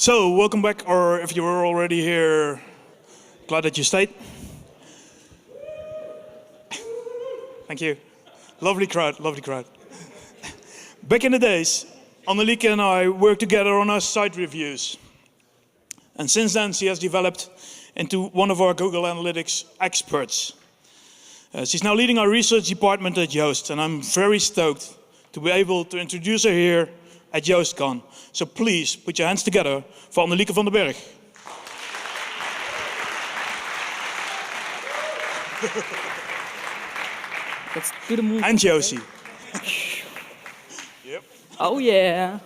So, welcome back, or if you were already here, glad that you stayed. Thank you. Lovely crowd, lovely crowd. Back in the days, Annelieke and I worked together on our site reviews. And since then, she has developed into one of our Google Analytics experts. She's now leading our research department at Yoast, and I'm very stoked to be able to introduce her here at YoastCon. So please, put your hands together for Annelieke van den Berg. Let's do the move. And Josie. Yep. Oh yeah.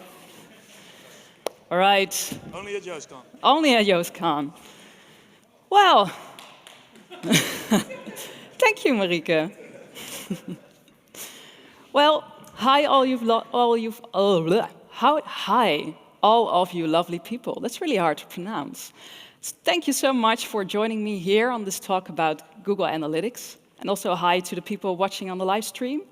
All right. Only at YoastCon. Only at YoastCon. Well, thank you, Marieke. Well, hi all of you lovely people. That's really hard to pronounce. Thank you so much for joining me here on this talk about Google Analytics. And also hi to the people watching on the live stream.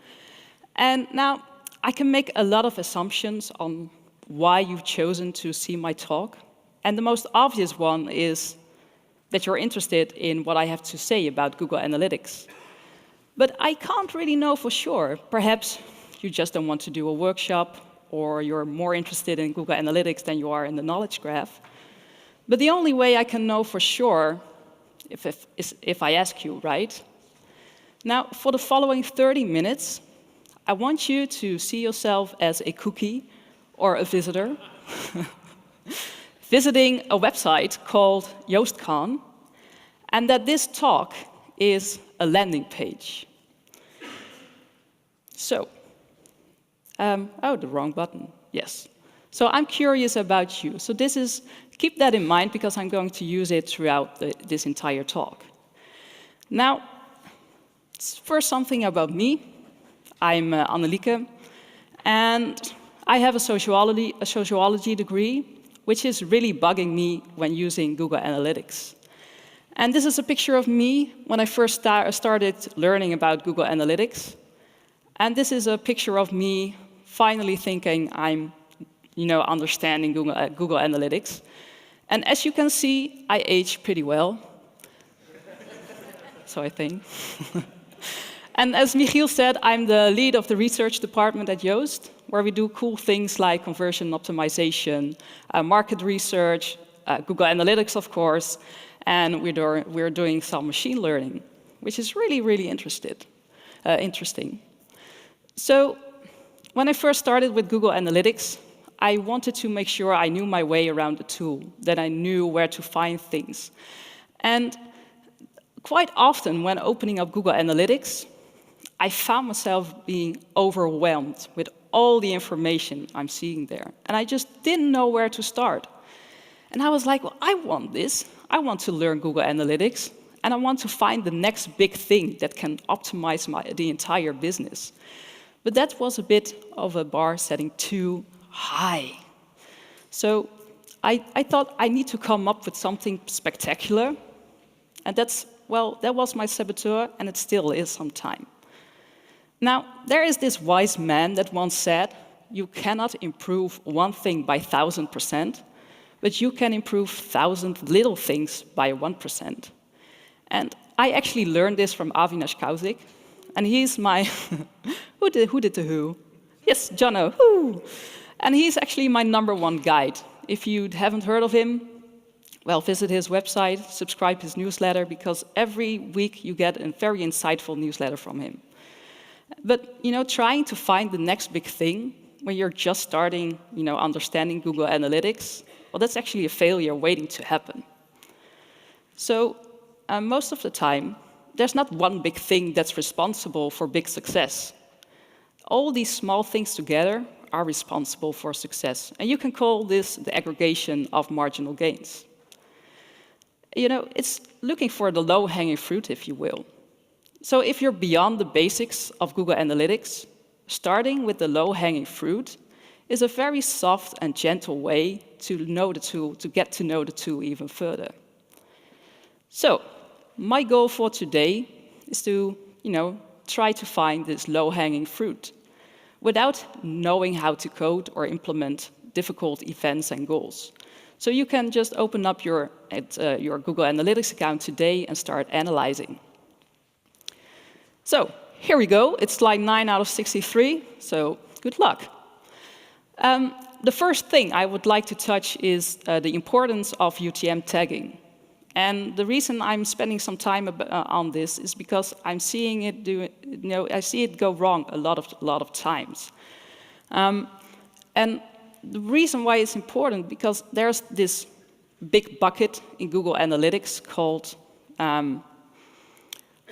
And now, I can make a lot of assumptions on why you've chosen to see my talk. And the most obvious one is that you're interested in what I have to say about Google Analytics. But I can't really know for sure. Perhaps you just don't want to do a workshop, or you're more interested in Google Analytics than you are in the knowledge graph. But the only way I can know for sure is if I ask you, right? Now, for the following 30 minutes, I want you to see yourself as a cookie or a visitor visiting a website called YoastCon, and that this talk is a landing page. So, oh, the wrong button, yes. So I'm curious about you. So keep that in mind because I'm going to use it throughout this entire talk. Now, first something about me. I'm Annelieke, and I have a sociology degree, which is really bugging me when using Google Analytics. And this is a picture of me when I first started learning about Google Analytics. And this is a picture of me finally thinking I'm, understanding Google Analytics. And as you can see, I age pretty well. So I think. And as Michiel said, I'm the lead of the research department at Yoast, where we do cool things like conversion optimization, market research, Google Analytics, of course, and we're doing some machine learning, which is really, really interesting. So when I first started with Google Analytics, I wanted to make sure I knew my way around the tool, that I knew where to find things. And quite often when opening up Google Analytics, I found myself being overwhelmed with all the information I'm seeing there. And I just didn't know where to start. And I was like, well, I want this. I want to learn Google Analytics. And I want to find the next big thing that can optimize the entire business. But that was a bit of a bar setting too high. So I thought I need to come up with something spectacular. And that was my saboteur, and it still is sometimes. Now, there is this wise man that once said, you cannot improve one thing by 1,000%, but you can improve 1,000 little things by 1%. And I actually learned this from Avinash Kaushik, and he's my, who did the who? Yes, Jono, who? And he's actually my #1 guide. If you haven't heard of him, well, visit his website, subscribe his newsletter, because every week you get a very insightful newsletter from him. But, trying to find the next big thing when you're just starting, understanding Google Analytics, well, that's actually a failure waiting to happen. So, most of the time, there's not one big thing that's responsible for big success. All these small things together are responsible for success. And you can call this the aggregation of marginal gains. It's looking for the low-hanging fruit, if you will. So if you're beyond the basics of Google Analytics, starting with the low-hanging fruit is a very soft and gentle way to know the tool, to get to know the tool even further. So my goal for today is to, try to find this low-hanging fruit without knowing how to code or implement difficult events and goals. So you can just open up your Google Analytics account today and start analyzing. So here we go. It's slide 9 out of 63, so good luck. The first thing I would like to touch is the importance of UTM tagging. And the reason I'm spending some time on this is because I'm seeing it I see it go wrong a lot of times. And the reason why it's important, because there's this big bucket in Google Analytics called,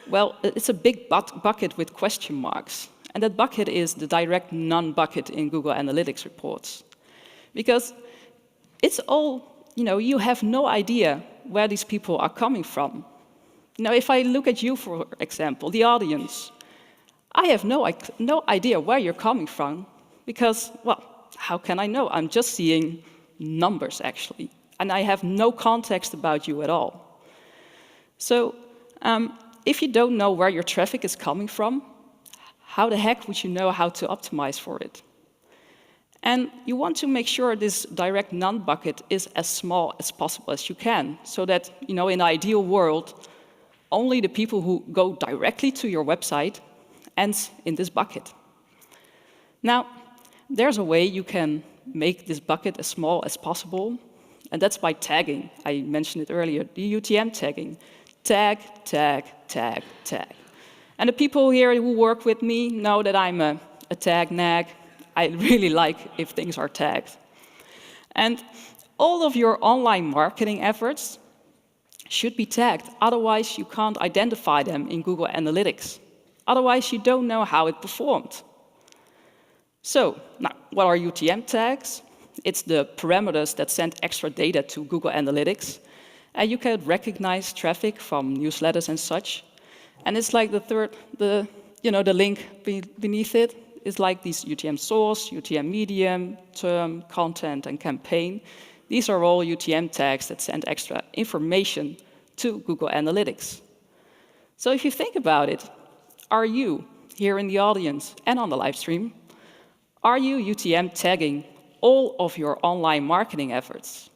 well, it's a big bucket with question marks. And that bucket is the direct none bucket in Google Analytics reports. Because it's all, you have no idea where these people are coming from. If I look at you, for example, the audience, I have no idea where you're coming from because, well, how can I know? I'm just seeing numbers, actually, and I have no context about you at all. So if you don't know where your traffic is coming from, how the heck would you know how to optimize for it? And you want to make sure this direct none bucket is as small as possible as you can, so that, in an ideal world, only the people who go directly to your website ends in this bucket. Now, there's a way you can make this bucket as small as possible, and that's by tagging. I mentioned it earlier, the UTM tagging. Tag, tag, tag, tag. And the people here who work with me know that I'm a tag nag. I really like if things are tagged. And all of your online marketing efforts should be tagged, otherwise you can't identify them in Google Analytics. Otherwise you don't know how it performed. So, now, what are UTM tags? It's the parameters that send extra data to Google Analytics. And you can recognize traffic from newsletters and such. And it's like the link beneath it. Is like these UTM source, UTM medium, term, content, and campaign. These are all UTM tags that send extra information to Google Analytics. So if you think about it, are you, here in the audience and on the live stream, are you UTM tagging all of your online marketing efforts?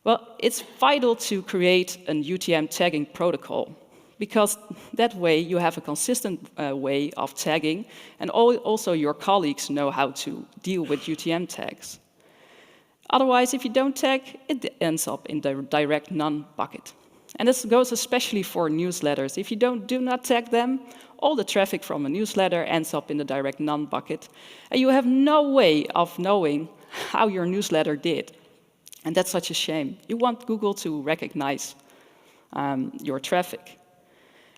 Well, it's vital to create an UTM tagging protocol, because that way you have a consistent way of tagging, and also your colleagues know how to deal with UTM tags. Otherwise, if you don't tag, it ends up in the direct none bucket. And this goes especially for newsletters. If you do not tag them, all the traffic from a newsletter ends up in the direct none bucket. And you have no way of knowing how your newsletter did. And that's such a shame. You want Google to recognize your traffic.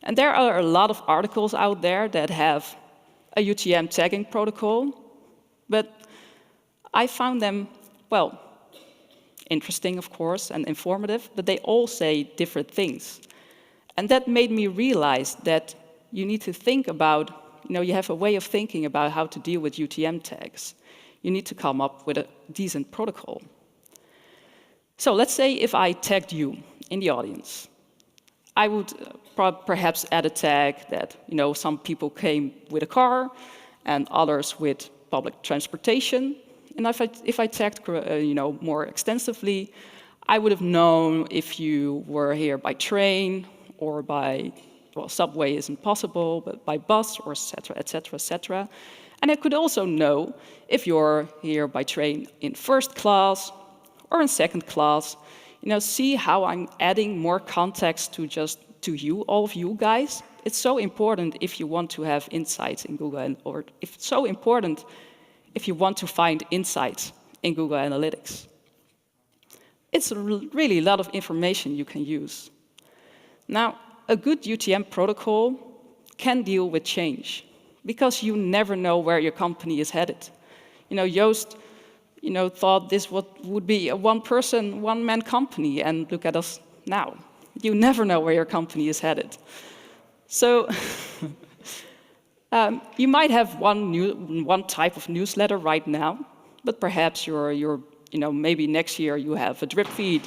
And there are a lot of articles out there that have a UTM tagging protocol, but I found them, well, interesting, of course, and informative, but they all say different things. And that made me realize that you need to think about, you have a way of thinking about how to deal with UTM tags. You need to come up with a decent protocol. So let's say if I tagged you in the audience. I would perhaps add a tag that, some people came with a car and others with public transportation. And if I tagged, more extensively, I would have known if you were here by train or by, well, subway isn't possible, but by bus or et cetera, et cetera, et cetera. And I could also know if you're here by train in first class or in second class. See how I'm adding more context to you, all of you guys. It's so important if you want to have insights in Google, or it's so important if you want to find insights in Google Analytics. It's really a lot of information you can use. Now, a good UTM protocol can deal with change, because you never know where your company is headed. Yoast thought this would be a one-person, one-man company, and look at us now. You never know where your company is headed. So you might have one type of newsletter right now, but perhaps maybe next year you have a drip feed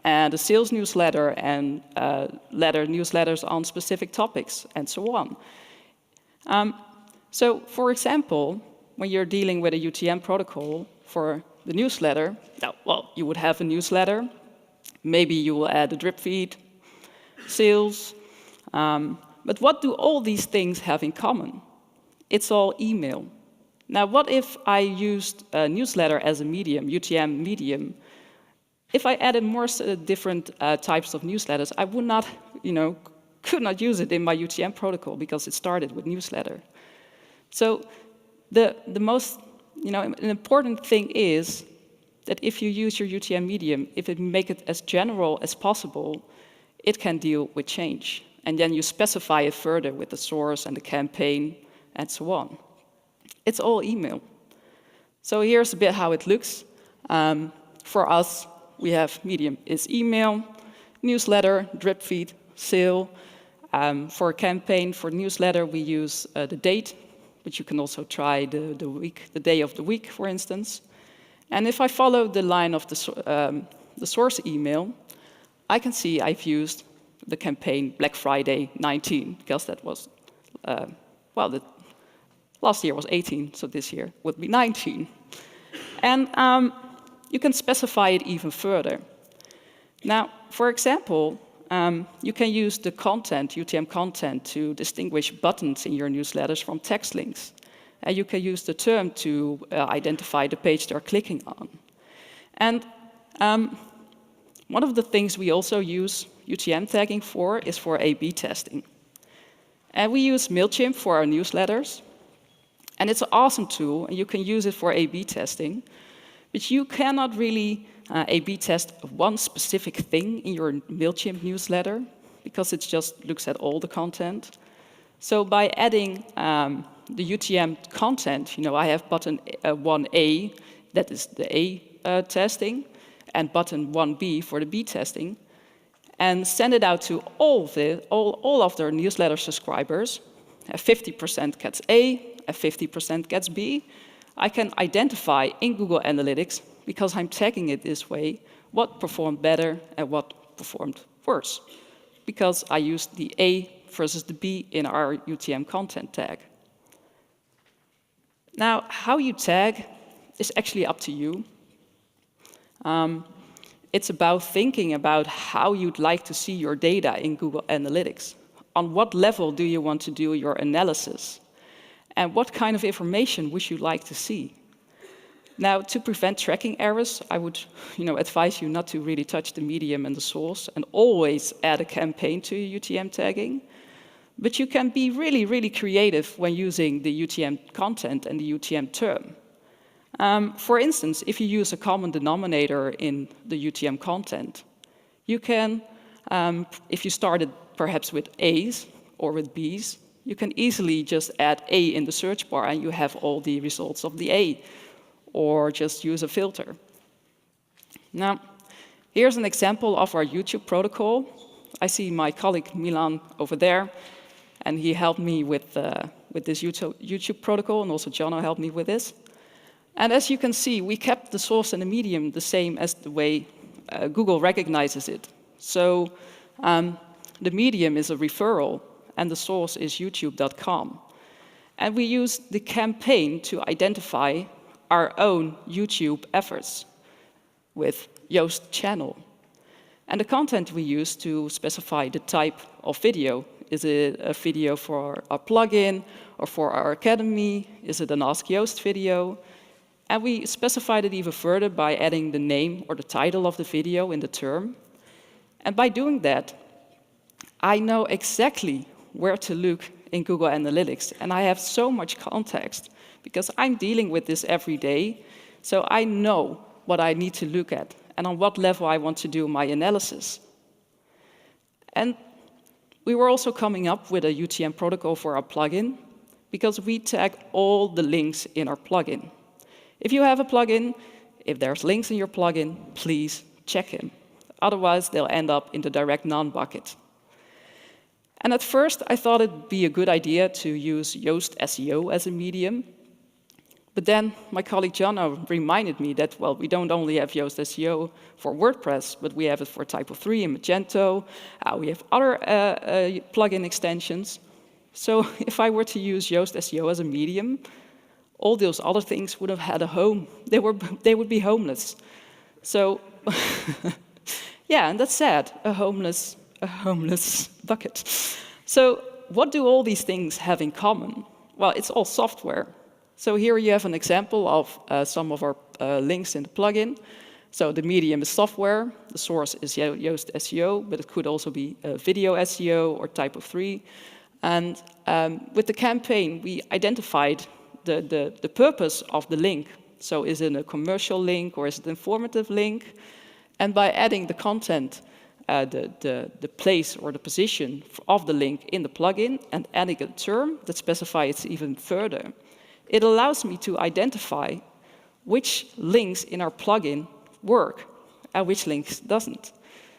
and a sales newsletter and newsletters on specific topics, and so on. So, for example, when you're dealing with a UTM protocol, for the newsletter, now, well, you would have a newsletter. Maybe you will add a drip feed, sales. But what do all these things have in common? It's all email. Now, what if I used a newsletter as a medium, UTM medium? If I added more different types of newsletters, I would not, could not use it in my UTM protocol because it started with newsletter. So the most, an important thing is that if you use your UTM medium, if you make it as general as possible, it can deal with change. And then you specify it further with the source and the campaign and so on. It's all email. So here's a bit how it looks. For us, we have medium is email, newsletter, drip feed, sale. For a campaign, for newsletter, we use the date, but you can also try the week, the day of the week, for instance. And if I follow the line of the source email, I can see I've used the campaign Black Friday 19, because that was, last year was 18, so this year would be 19. And you can specify it even further. Now, for example, you can use the content, UTM content, to distinguish buttons in your newsletters from text links. And you can use the term to identify the page they're clicking on. And one of the things we also use UTM tagging for is for A/B testing. And we use MailChimp for our newsletters. And it's an awesome tool, and you can use it for A/B testing. But you cannot really A/B test one specific thing in your MailChimp newsletter, because it just looks at all the content. So by adding the UTM content, I have button 1A, that is the A testing, and button 1B for the B testing, and send it out to all of their newsletter subscribers. 50% gets A, and 50% gets B. I can identify in Google Analytics, because I'm tagging it this way, what performed better and what performed worse, because I used the A versus the B in our UTM content tag. Now, how you tag is actually up to you. It's about thinking about how you'd like to see your data in Google Analytics. On what level do you want to do your analysis? And what kind of information would you like to see? Now, to prevent tracking errors, I would advise you not to really touch the medium and the source, and always add a campaign to your UTM tagging. But you can be really, really creative when using the UTM content and the UTM term. For instance, if you use a common denominator in the UTM content, you can, if you started perhaps with A's or with B's, you can easily just add A in the search bar and you have all the results of the A, or just use a filter. Now, here's an example of our YouTube protocol. I see my colleague Milan over there, and he helped me with this YouTube protocol, and also Jono helped me with this. And as you can see, we kept the source and the medium the same as the way Google recognizes it. So the medium is a referral, and the source is youtube.com. And we use the campaign to identify our own YouTube efforts with Yoast channel. And the content we use to specify the type of video. Is it a video for our plugin or for our academy? Is it an Ask Yoast video? And we specified it even further by adding the name or the title of the video in the term. And by doing that, I know exactly where to look in Google Analytics. And I have so much context, because I'm dealing with this every day. So I know what I need to look at and on what level I want to do my analysis. And we were also coming up with a UTM protocol for our plugin, because we tag all the links in our plugin. If you have a plugin, if there's links in your plugin, please check them. Otherwise, they'll end up in the direct none bucket. And at first, I thought it'd be a good idea to use Yoast SEO as a medium. But then my colleague Jono reminded me that, well, we don't only have Yoast SEO for WordPress, but we have it for Typo 3 and Magento. We have other plugin extensions. So if I were to use Yoast SEO as a medium, all those other things would have had a home. They would be homeless. So, yeah, and that's sad, a homeless bucket. So what do all these things have in common? Well, it's all software. So here you have an example of some of our links in the plugin. So the medium is software, the source is Yoast SEO, but it could also be video SEO or type of 3. And with the campaign, we identified the purpose of the link. So is it a commercial link or is it an informative link? And by adding the content, the place or the position of the link in the plugin and adding a term that specifies it even further, it allows me to identify which links in our plugin work and which links doesn't.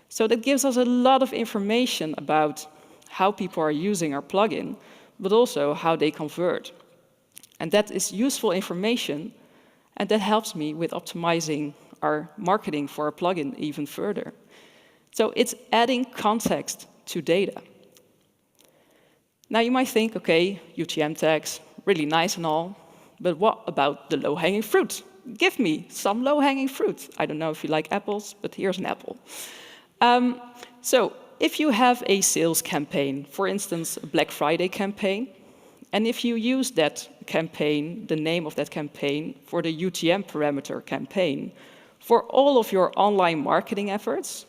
So that gives us a lot of information about how people are using our plugin, but also how they convert. And that is useful information, and that helps me with optimizing our marketing for our plugin even further. So it's adding context to data. Now you might think, okay, UTM tags, really nice and all, but what about the low-hanging fruit? Give me some low-hanging fruit. I don't know if you like apples, but here's an apple. So if you have a sales campaign, for instance, a Black Friday campaign, and if you use that campaign, the name of that campaign, for the UTM parameter campaign, for all of your online marketing efforts,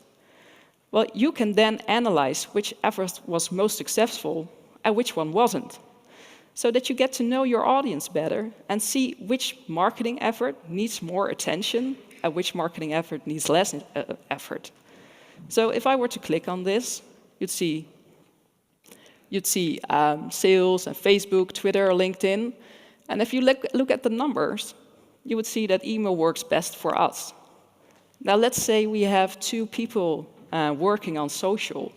well, you can then analyze which effort was most successful and which one wasn't, so that you get to know your audience better and see which marketing effort needs more attention and which marketing effort needs less effort. So if I were to click on this, you'd see sales and Facebook, Twitter, LinkedIn. And if you look at the numbers, you would see that email works best for us. Now let's say we have 2 people working on social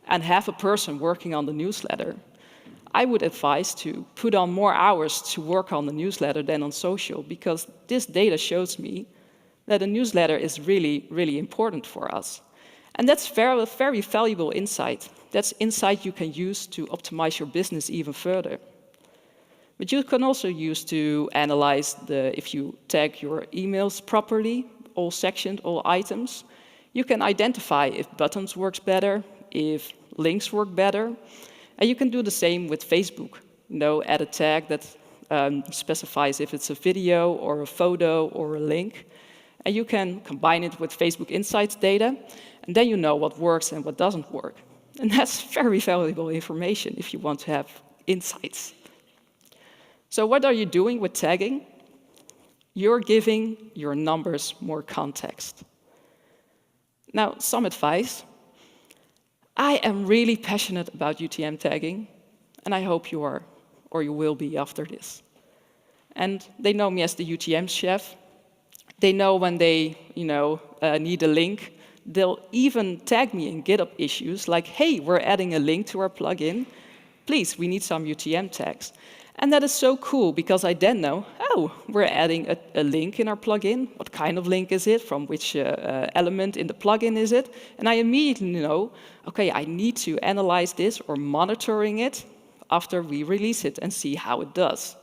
and half a person working on the newsletter. I would advise to put on more hours to work on the newsletter than on social, because this data shows me that a newsletter is really, really important for us. And that's very, very valuable insight. That's insight you can use to optimize your business even further. But you can also use to analyze if you tag your emails properly, all sections, all items, you can identify if buttons works better, if links work better. And you can do the same with Facebook. Add a tag that specifies if it's a video or a photo or a link. And you can combine it with Facebook Insights data, and then you know what works and what doesn't work. And that's very valuable information if you want to have insights. So what are you doing with tagging? You're giving your numbers more context. Now, some advice. I am really passionate about UTM tagging, and I hope you are, or you will be after this. And they know me as the UTM chef. They know when they, need a link. They'll even tag me in GitHub issues like, hey, we're adding a link to our plugin. Please, we need some UTM tags. And that is so cool, because I then know, oh, we're adding a link in our plugin. What kind of link is it? From which element in the plugin is it? And I immediately know, okay, I need to analyze this or monitoring it after we release it and see how it does.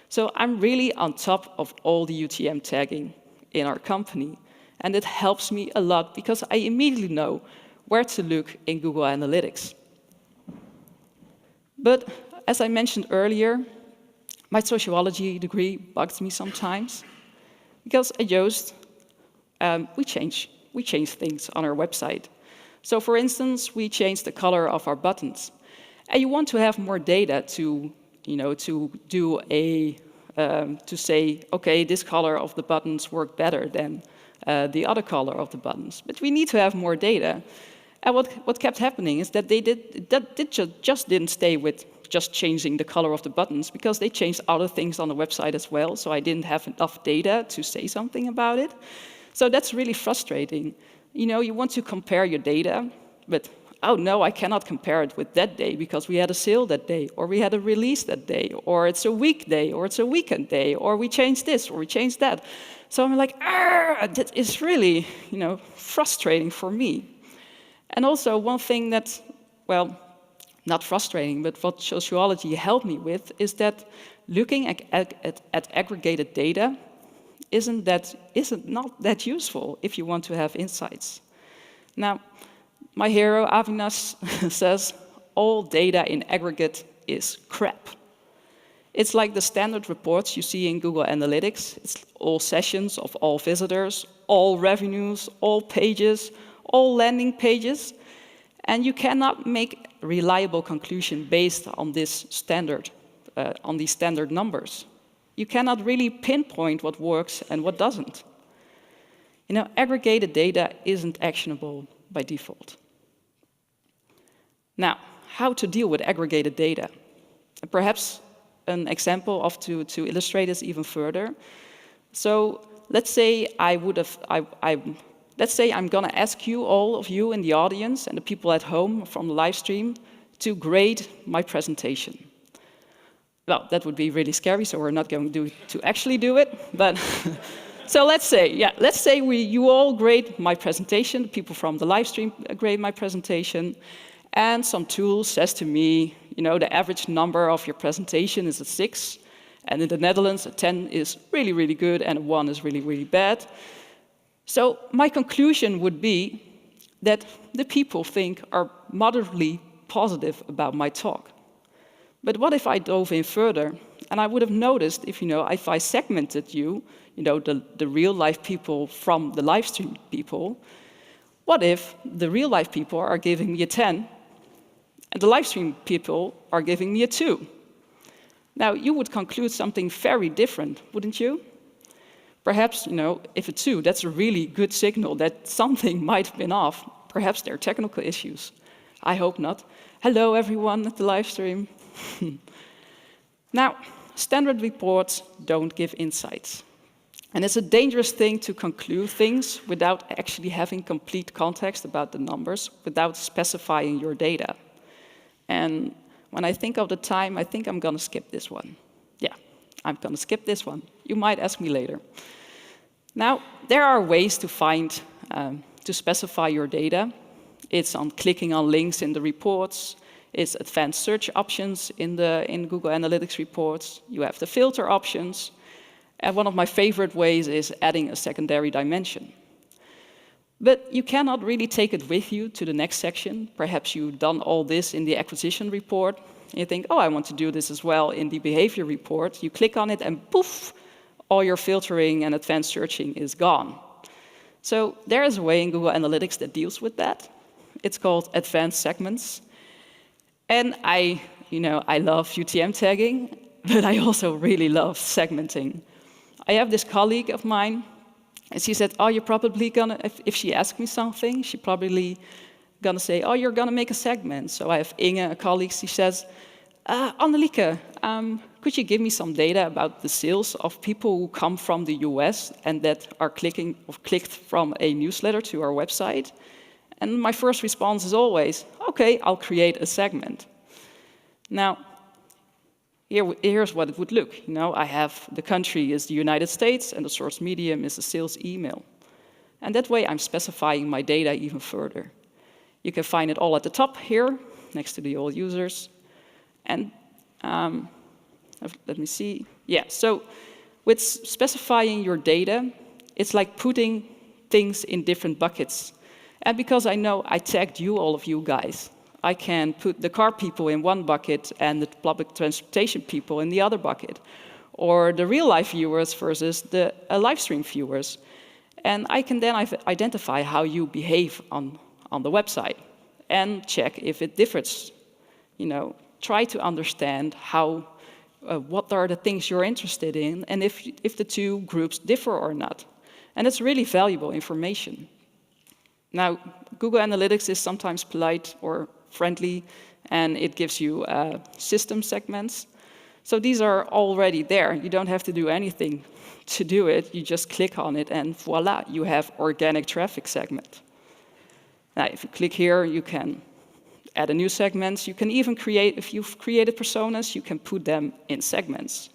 So I'm really on top of all the UTM tagging in our company. And it helps me a lot, because I immediately know where to look in Google Analytics. But as I mentioned earlier, my sociology degree bugs me sometimes, because at Yoast, we change things on our website. So for instance, we change the color of our buttons. And you want to have more data to say, okay, this color of the buttons work better than the other color of the buttons. But we need to have more data. And what kept happening is that just didn't stay with just changing the color of the buttons, because they changed other things on the website as well, so I didn't have enough data to say something about it. So that's really frustrating. You want to compare your data, but oh no, I cannot compare it with that day because we had a sale that day, or we had a release that day, or it's a weekday, or it's a weekend day, or we changed this, or we changed that. So I'm like, that is really, frustrating for me. And also one thing that, well, not frustrating, but what sociology helped me with is that looking at aggregated data isn't not that useful if you want to have insights. Now, my hero Avinash says all data in aggregate is crap. It's like the standard reports you see in Google Analytics. It's all sessions of all visitors, all revenues, all pages, all landing pages. And you cannot make a reliable conclusion based on this standard, on these standard numbers. You cannot really pinpoint what works and what doesn't. You know, aggregated data isn't actionable by default. Now, how to deal with aggregated data? Perhaps an example to illustrate this even further. So let's say let's say I'm going to ask you, all of you in the audience and the people at home from the live stream, to grade my presentation. Well, that would be really scary, so we're not going to actually do it. But so let's say you all grade my presentation. People from the live stream grade my presentation, and some tool says to me, you know, the average number of your presentation is a 6, and in the Netherlands, a 10 is really, really good, and a 1 is really, really bad. So my conclusion would be that the people are moderately positive about my talk. But what if I dove in further, and I would have noticed if I segmented the real life people from the live stream people, what if the real life people are giving me a 10, and the live stream people are giving me a 2? Now, you would conclude something very different, wouldn't you? Perhaps, if a 2, that's a really good signal that something might have been off. Perhaps there are technical issues. I hope not. Hello, everyone at the live stream. Now, standard reports don't give insights. And it's a dangerous thing to conclude things without actually having complete context about the numbers, without specifying your data. And when I think of the time, I think I'm going to skip this one. Yeah, I'm going to skip this one. You might ask me later. Now, there are ways to specify your data. It's on clicking on links in the reports. It's advanced search options in Google Analytics reports. You have the filter options. And one of my favorite ways is adding a secondary dimension. But you cannot really take it with you to the next section. Perhaps you've done all this in the acquisition report. And you think, oh, I want to do this as well in the behavior report. You click on it and poof, all your filtering and advanced searching is gone. So there is a way in Google Analytics that deals with that. It's called advanced segments. And I love UTM tagging, but I also really love segmenting. I have this colleague of mine, and she said, oh, you're probably gonna, if she asks me something, she's probably gonna say, oh, you're gonna make a segment. So I have Inge, a colleague, she says, Annelieke, could you give me some data about the sales of people who come from the US and that are clicked from a newsletter to our website? And my first response is always, okay, I'll create a segment. Now, here's what it would look. I have the country is the United States, and the source medium is the sales email. And that way, I'm specifying my data even further. You can find it all at the top here, next to the all users. And let me see. Yeah, so with specifying your data, it's like putting things in different buckets. And because I know I tagged you, all of you guys, I can put the car people in one bucket and the public transportation people in the other bucket, or the real-life viewers versus the live stream viewers. And I can then identify how you behave on the website and check if it differs. Try to understand what are the things you're interested in and if the two groups differ or not. And it's really valuable information. Now, Google Analytics is sometimes polite or friendly, and it gives you system segments. So these are already there. You don't have to do anything to do it. You just click on it, and voila, you have organic traffic segment. Now, if you click here, you can add a new segment. You can even create, if you've created personas, you can put them in segments.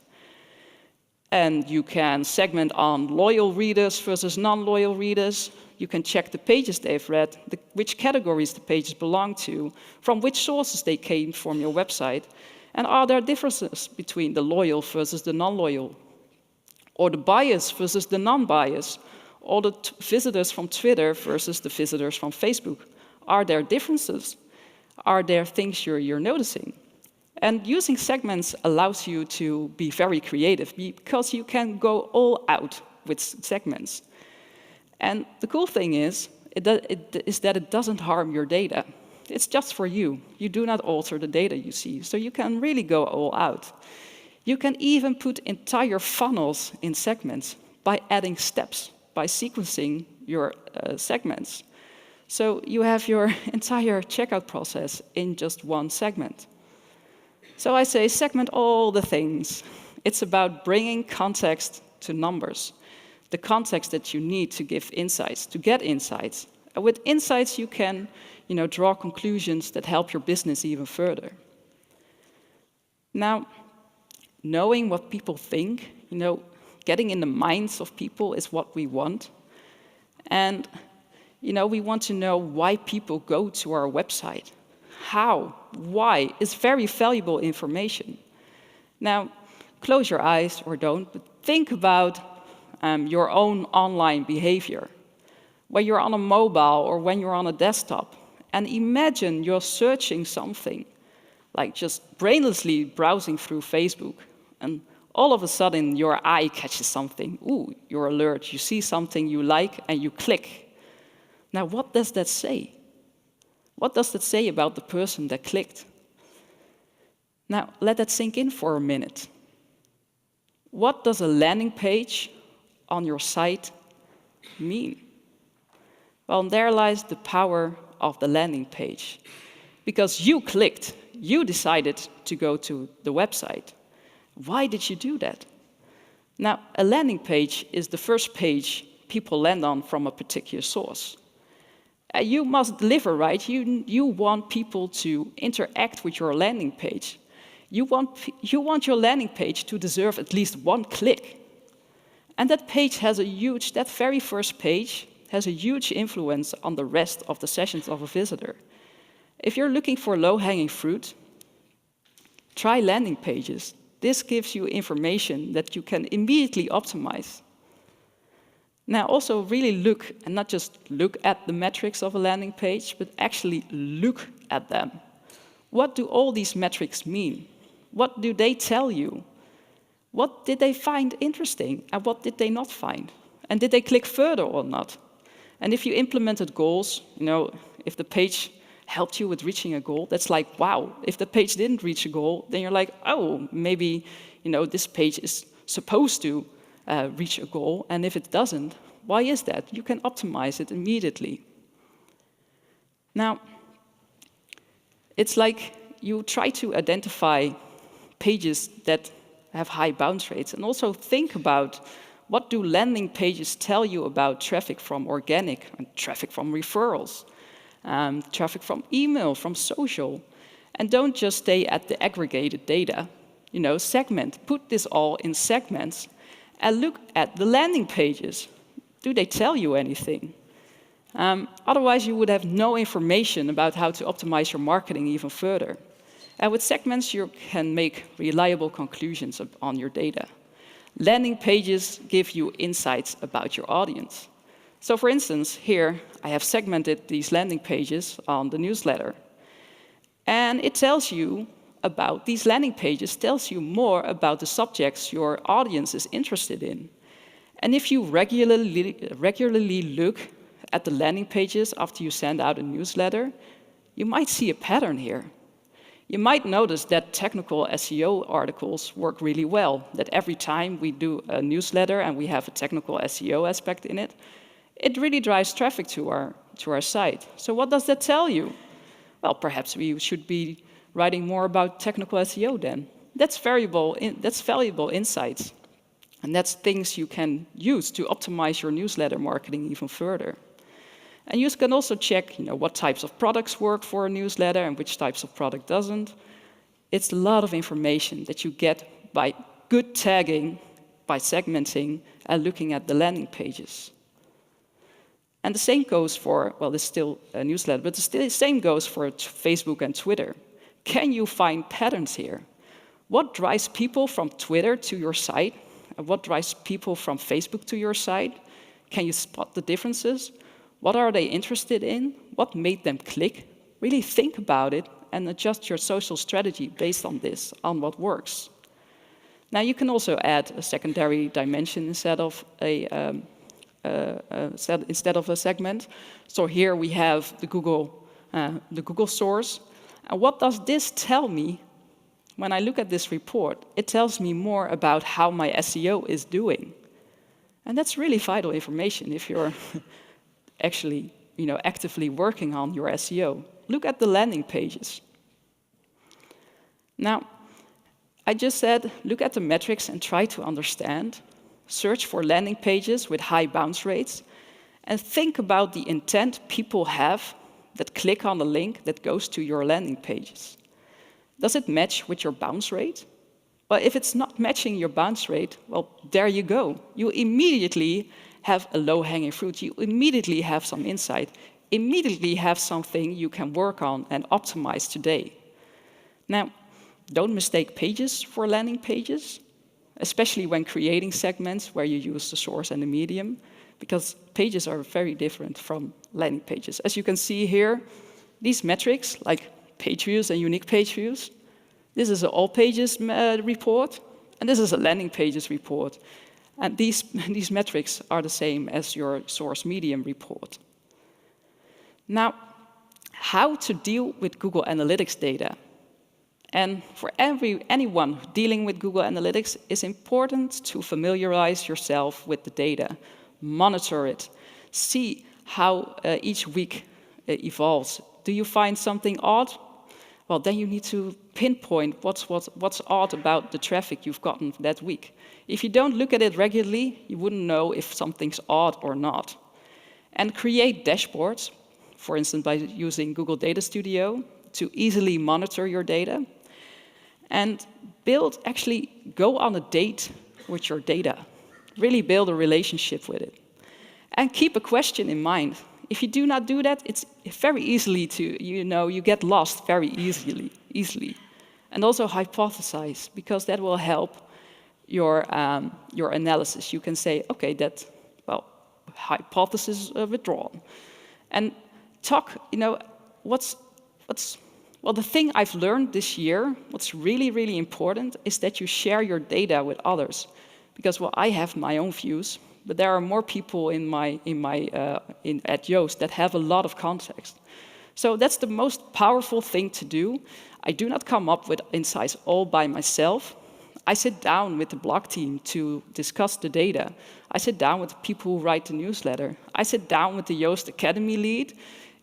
And you can segment on loyal readers versus non-loyal readers. you can check the pages they've read, which categories the pages belong to, from which sources they came from your website, and are there differences between the loyal versus the non-loyal, or the bias versus the non-bias, or the visitors from Twitter versus the visitors from Facebook. Are there differences? Are there things you're noticing? And using segments allows you to be very creative because you can go all out with segments. And the cool thing is that it doesn't harm your data. It's just for you. You do not alter the data you see, so you can really go all out. You can even put entire funnels in segments by adding steps, by sequencing your segments. So you have your entire checkout process in just one segment. So I say segment all the things. It's about bringing context to numbers, the context that you need to give insights, to get insights. And with insights, you can draw conclusions that help your business even further. Now, knowing what people think, getting in the minds of people is what we want. And we want to know why people go to our website. How, why, is very valuable information. Now, close your eyes or don't, but think about your own online behavior. When you're on a mobile or when you're on a desktop, and imagine you're searching something, like just brainlessly browsing through Facebook, and all of a sudden your eye catches something. Ooh, you're alert, you see something you like, and you click. Now, what does that say? What does that say about the person that clicked? Now, let that sink in for a minute. What does a landing page on your site mean? Well, there lies the power of the landing page. Because you clicked, you decided to go to the website. Why did you do that? Now, a landing page is the first page people land on from a particular source. You must deliver, right? You want people to interact with your landing page. You want your landing page to deserve at least one click. And that very first page has a huge influence on the rest of the sessions of a visitor. If you're looking for low-hanging fruit, try landing pages. This gives you information that you can immediately optimize. Now, also really look, and not just look at the metrics of a landing page, but actually look at them. What do all these metrics mean? What do they tell you? What did they find interesting, and what did they not find? And did they click further or not? And if you implemented goals, if the page helped you with reaching a goal, that's like, wow. If the page didn't reach a goal, then you're like, oh, maybe this page is supposed to reach a goal, and if it doesn't, why is that? You can optimize it immediately. Now, it's like you try to identify pages that have high bounce rates, and also think about what do landing pages tell you about traffic from organic, and traffic from referrals, traffic from email, from social, and don't just stay at the aggregated data. Segment, put this all in segments, and look at the landing pages. Do they tell you anything? Otherwise, you would have no information about how to optimize your marketing even further. And with segments, you can make reliable conclusions on your data. Landing pages give you insights about your audience. So for instance, here, I have segmented these landing pages on the newsletter. And it tells you about these landing pages, tells you more about the subjects your audience is interested in. And if you regularly look at the landing pages after you send out a newsletter, you might see a pattern here. You might notice that technical SEO articles work really well, that every time we do a newsletter and we have a technical SEO aspect in it, it really drives traffic to our site. So what does that tell you? Well, perhaps we should be writing more about technical SEO then. That's valuable insights. And that's things you can use to optimize your newsletter marketing even further. And you can also check what types of products work for a newsletter and which types of product doesn't. It's a lot of information that you get by good tagging, by segmenting, and looking at the landing pages. And the same goes for, well, this is still a newsletter, but the same goes for Facebook and Twitter. Can you find patterns here? What drives people from Twitter to your site? And what drives people from Facebook to your site? Can you spot the differences? What are they interested in? What made them click? Really think about it and adjust your social strategy based on this, on what works. Now you can also add a secondary dimension instead of a segment. So here we have the Google source. And what does this tell me? When I look at this report, it tells me more about how my SEO is doing. And that's really vital information if you're actually actively working on your SEO. Look at the landing pages. Now, I just said, look at the metrics and try to understand. Search for landing pages with high bounce rates. And think about the intent people have that click on the link that goes to your landing pages. Does it match with your bounce rate? Well, if it's not matching your bounce rate, well, there you go. You immediately have a low-hanging fruit. You immediately have some insight. Immediately have something you can work on and optimize today. Now, don't mistake pages for landing pages, especially when creating segments where you use the source and the medium, because pages are very different from landing pages. As you can see here, these metrics, like page views and unique page views, this is an all pages report, and this is a landing pages report. And these metrics are the same as your source medium report. Now, how to deal with Google Analytics data? And for anyone dealing with Google Analytics, it's important to familiarize yourself with the data, monitor it, see how each week evolves. Do you find something odd? Well, then you need to pinpoint what's odd about the traffic you've gotten that week. If you don't look at it regularly, you wouldn't know if something's odd or not. And create dashboards, for instance, by using Google Data Studio to easily monitor your data. And actually go on a date with your data. Really build a relationship with it. And keep a question in mind. If you do not do that, it's very easily you get lost very easily. And also hypothesize, because that will help your analysis. You can say, okay, hypothesis withdrawn. And talk, well, the thing I've learned this year, what's really, really important, is that you share your data with others. Because, well, I have my own views, but there are more people at Yoast that have a lot of context. So that's the most powerful thing to do. I do not come up with insights all by myself. I sit down with the blog team to discuss the data. I sit down with the people who write the newsletter. I sit down with the Yoast Academy lead.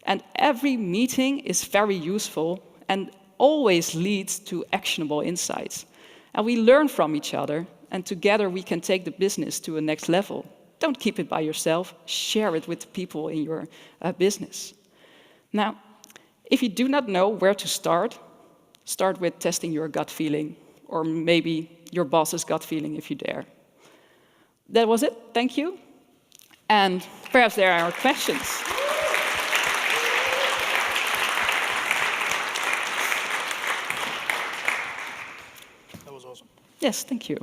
And every meeting is very useful and always leads to actionable insights. And we learn from each other, and together we can take the business to a next level. Don't keep it by yourself, share it with the people in your business. Now, if you do not know where to start with testing your gut feeling, or maybe your boss's gut feeling if you dare. That was it, thank you. And perhaps there are questions. Yes, thank you.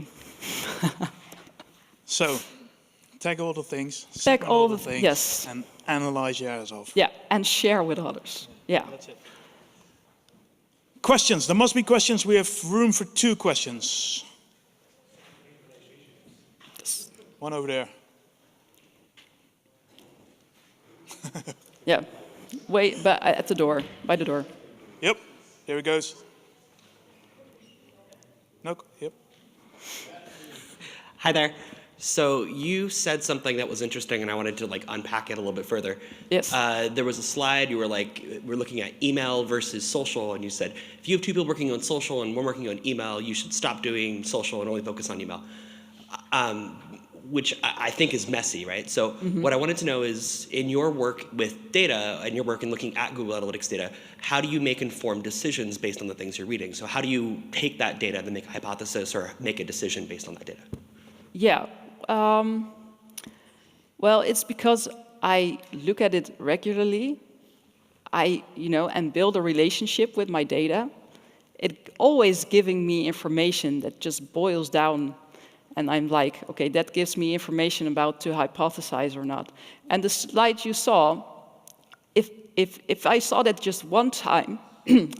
So, tag all the things, tag all the things, yes, and analyze your ass off. Yeah, and share with others. Yeah. That's it. Questions. There must be questions. We have room for 2 questions. Yes. One over there. Yeah. Wait, but at the door, by the door. Yep. Here it goes. No. Yep. Hi there. So you said something that was interesting, and I wanted to unpack it a little bit further. Yes. There was a slide. You were we're looking at email versus social, and you said if you have 2 people working on social and one working on email, you should stop doing social and only focus on email. Which I think is messy, right? So what I wanted to know is, in your work with data and your work in looking at Google Analytics data, how do you make informed decisions based on the things you're reading? So how do you take that data and then make a hypothesis or make a decision based on that data? Yeah. Well, it's because I look at it regularly, and build a relationship with my data, it always giving me information that just boils down, and I'm like, okay, that gives me information about to hypothesize or not. And the slide you saw, if I saw that just one time,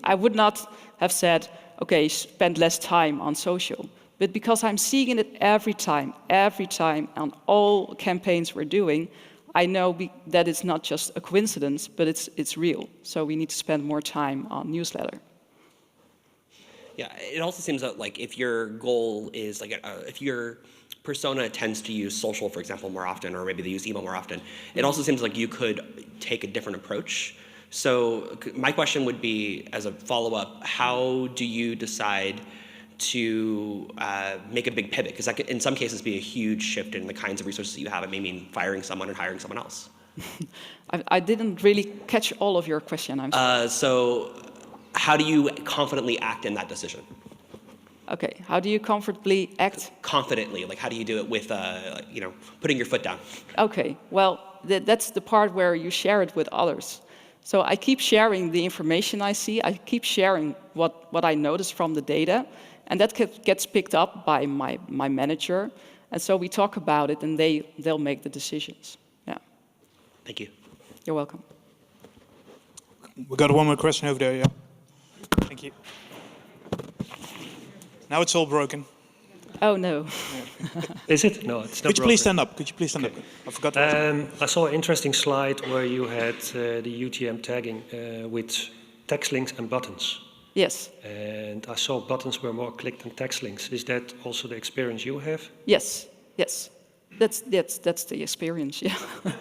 I would not have said, okay, spend less time on social. But because I'm seeing it every time, on all campaigns we're doing, I know that it's not just a coincidence, but it's real. So we need to spend more time on newsletter. Yeah, it also seems that like if your goal is like if your persona tends to use social, for example, more often, or maybe they use email more often, it also seems like you could take a different approach. So my question would be, as a follow-up, how do you decide to make a big pivot? Because that could, in some cases, be a huge shift in the kinds of resources that you have. It may mean firing someone and hiring someone else. I didn't really catch all of your question. I'm sorry. So how do you confidently act in that decision? Okay, how do you comfortably act? Confidently, like how do you do it with, putting your foot down? Okay, well, that's the part where you share it with others. So I keep sharing the information I see. I keep sharing what I notice from the data, and that gets picked up by my manager. And so we talk about it, and they'll make the decisions. Yeah. Thank you. You're welcome. We got one more question over there, yeah. Thank you. Now it's all broken. Oh, no. Is it? No, it's not. Could you please stand up? Could you please stand up? I forgot to ask. I saw an interesting slide where you had the UTM tagging with text links and buttons. Yes. And I saw buttons were more clicked than text links. Is that also the experience you have? Yes. Yes. That's the experience. Yeah.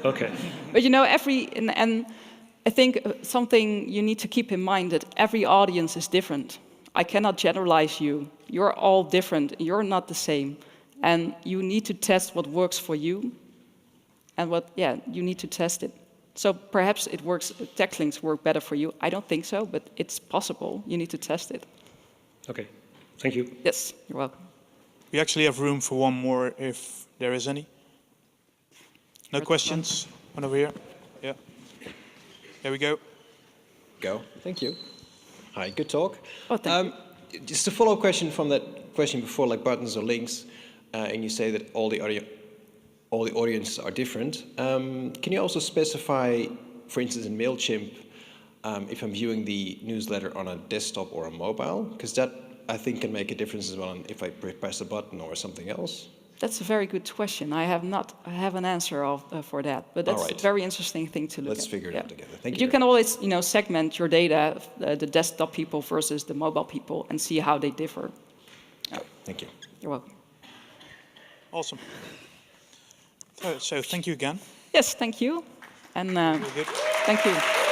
Okay. But and I think something you need to keep in mind that every audience is different. I cannot generalize you. You're all different. You're not the same. And you need to test what works for you. And you need to test it. So perhaps it works, text links work better for you. I don't think so, but it's possible. You need to test it. Okay. Thank you. Yes, you're welcome. We actually have room for one more if there is any. No questions? One over here. Yeah. There we go. Go. Thank you. Hi, good talk. Oh, thank you. Just a follow-up question from that question before, like buttons or links, and you say that all the audiences are different. Can you also specify, for instance, in MailChimp, if I'm viewing the newsletter on a desktop or a mobile? Because that, I think, can make a difference as well if I press a button or something else. That's a very good question. I have an answer for that, but that's a very interesting thing to look at. Let's figure it out together. Thank you. You can always, segment your data, the desktop people versus the mobile people, and see how they differ. Thank you. You're welcome. Awesome. So thank you again. Yes, thank you, and thank you.